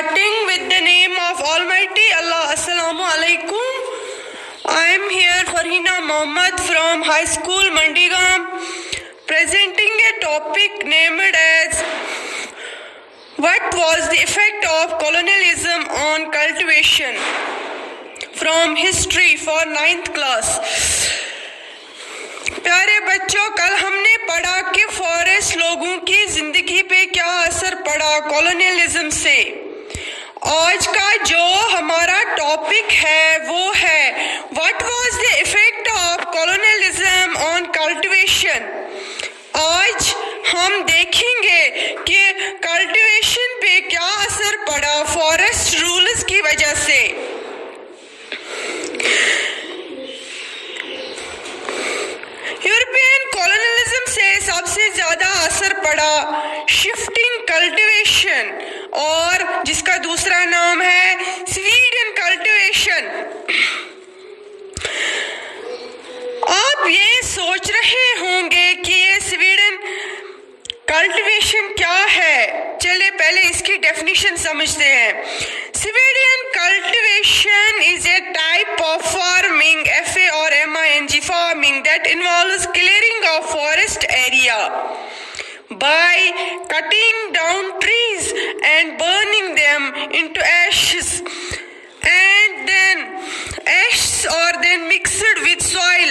Starting with the name of Almighty Allah. Assalamu alaikum. I am here Farhina Mohammad from High School Mandigam, presenting a topic named as what was the effect of colonialism on cultivation, from history for 9th class. प्यारे बच्चों, कल हमने पढ़ा कि forest लोगों की जिंदगी पे क्या असर पड़ा कॉलोनियलिज्म से। आज का जो हमारा टॉपिक है वो है what was the effect of colonialism on cultivation. आज हम देखेंगे कि कल्टीवेशन पे क्या असर पड़ा फॉरेस्ट रूल्स की वजह से। यूरोपियन कॉलोनियलिज्म से सबसे ज्यादा असर पड़ा शिफ्टिंग कल्टीवेशन, और जिसका दूसरा नाम है स्वीडन कल्टीवेशन। आप ये सोच रहे होंगे कि ये स्वीडन कल्टीवेशन क्या है। चलिए पहले इसकी डेफिनेशन समझते हैं। Sweden cultivation is a type of farming, FA or MING farming, that involves clearing of forest area by cutting down trees and burning them into ashes, and then ashes are then mixed with soil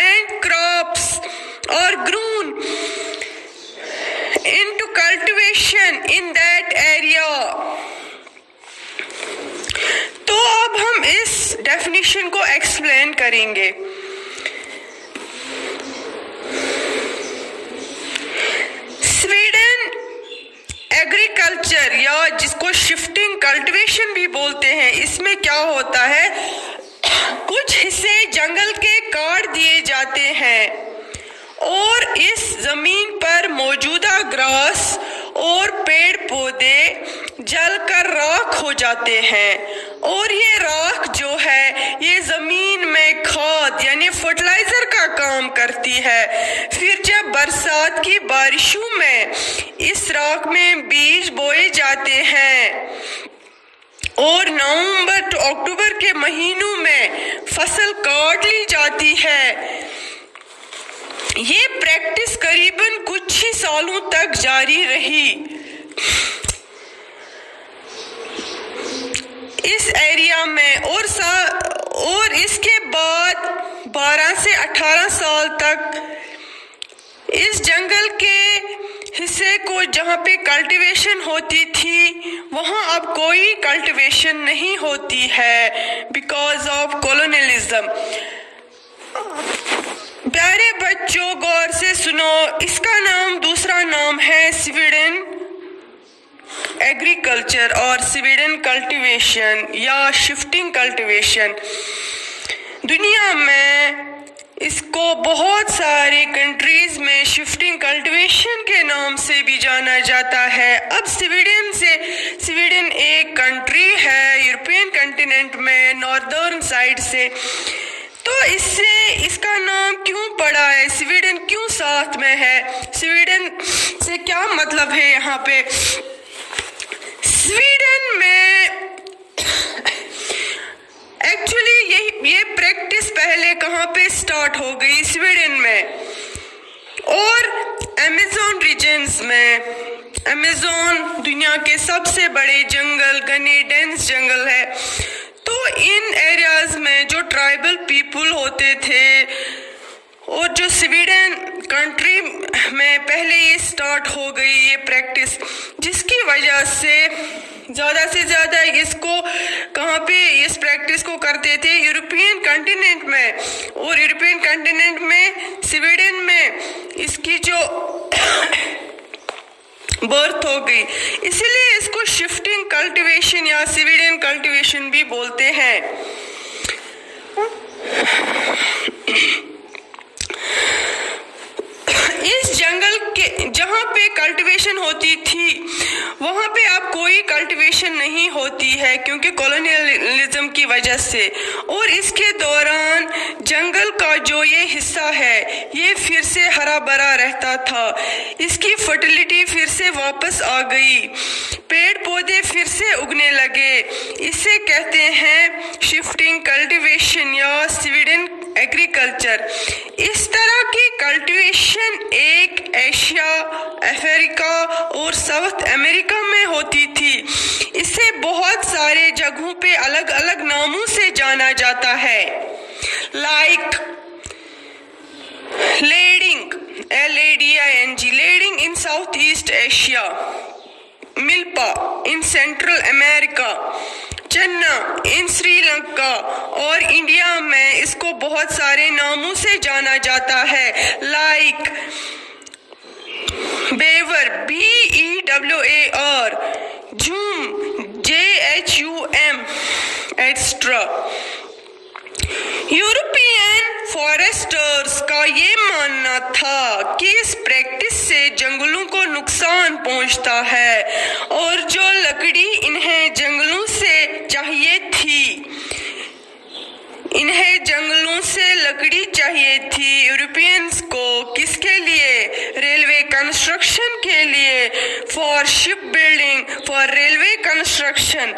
and crops or grown into cultivation in that area. तो अब हम इस definition को explain करेंगे। Sweden agriculture, या जिसको shifting cultivation भी बोलते हैं, इसमें क्या होता है, कुछ हिस्से जंगल के काट दिए जाते हैं और इस जमीन पर मौजूदा ग्रास और पेड़ पौधे जलकर राख हो जाते हैं, और ये राख जो है ये जमीन में खाद यानी फर्टिलाइजर का काम करती है। फिर जब बरसात की बारिशों में इस राख में बीज बोए जाते हैं और नवंबर टू अक्टूबर के महीनों में फसल काट ली जाती है। ये प्रैक्टिस करीबन कुछ ही सालों तक जारी रही। इस एरिया में और इसके बाद 12 से 18 साल तक इस जंगल के हिस्से को जहाँ पे कल्टीवेशन होती थी वहाँ अब कोई कल्टीवेशन नहीं होती है बिकॉज ऑफ कॉलोनियलिज्म। प्यारे बच्चों गौर से सुनो, इसका दूसरा नाम है स्वीडन एग्रीकल्चर और स्वीडन कल्टीवेशन या शिफ्टिंग कल्टीवेशन। दुनिया में इसको बहुत सारे कंट्रीज में शिफ्टिंग कल्टीवेशन के नाम से भी जाना जाता है। अब स्वीडन एक कंट्री है यूरोपियन कॉन्टिनेंट में नॉर्दर्न साइड से, तो इसका नाम क्यों पड़ा है, स्वीडन क्यों साथ में है, स्वीडन से क्या मतलब है यहाँ पे। स्वीडन में एक्चुअली ये प्रैक्टिस पहले कहाँ पे स्टार्ट हो गई, स्वीडन में और अमेज़न रीजन्स में। अमेज़न दुनिया के सबसे बड़े जंगल, घने डेंस जंगल है, तो इन एरियाज में जो ट्राइबल पीपल होते थे और जो स्वीडन कंट्री में पहले ये स्टार्ट हो गई ये प्रैक्टिस, जिसकी वजह से ज़्यादा इसको कहाँ पे इस प्रैक्टिस को करते थे, यूरोपियन कॉन्टिनेंट में, और यूरोपियन कॉन्टिनेंट में स्वीडन में इसकी जो बर्थ हो गई, इसलिए इसको शिफ्टिंग कल्टीवेशन या स्वीडन कल्टीवेशन भी बोलते हैं। इस जंगल के जहाँ पे कल्टीवेशन होती थी वहाँ पे अब कोई कल्टीवेशन नहीं होती है क्योंकि कॉलोनियलिज्म की वजह से, और इसके दौरान जंगल का जो ये हिस्सा है ये फिर से हरा भरा रहता था, इसकी फर्टिलिटी फिर से वापस आ गई। पेड़ पौधे फिर से उगने लगे। इसे कहते हैं शिफ्टिंग कल्टीवेशन या स्वीडन एग्रीकल्चर। इस तरह की कल्टीवेशन एक एशिया, अफ्रीका और साउथ अमेरिका में होती थी। इसे बहुत सारे जगहों पे अलग अलग नामों से जाना जाता है, like lading, LADING, lading in Southeast Asia, milpa in Central America, चन्ना इन श्रीलंका और इंडिया में इसको बहुत सारे नामों से जाना जाता है, लाइक बेवर BEWAR, झूम JHUM, एक्स्ट्रा। यूरोपियन फॉरेस्टर्स का ये मानना था कि इस प्रैक्टिस से जंगलों को नुकसान पहुंचता है और जो लकड़ी इन्हें जंगलों से लकड़ी चाहिए थी यूरोपियंस को, किसके लिए? रेलवे कंस्ट्रक्शन के लिए, for ship building, for railway construction.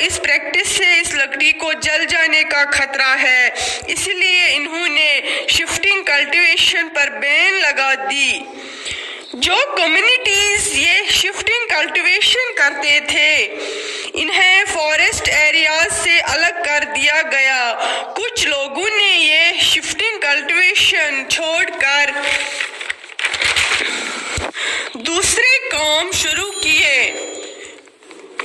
इस प्रैक्टिस से इस लकड़ी को जल जाने का खतरा है, इसलिए इन्होंने शिफ्टिंग कल्टीवेशन पर बैन लगा दी। जो कम्युनिटीज ये शिफ्टिंग कल्टीवेशन करते थे, इन्हें फॉरेस्ट एरियाज से अलग कर दिया गया। कुछ लोगों ने ये शिफ्टिंग कल्टीवेशन छोड़कर दूसरे काम शुरू किए।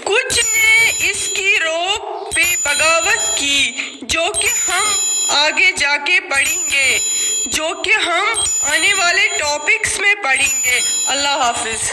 कुछ ने इसकी रोक पे बगावत की, जो कि हम आगे जाके पढ़ेंगे, जो कि हम आने वाले टॉपिक्स में पढ़ेंगे। अल्लाह हाफिज।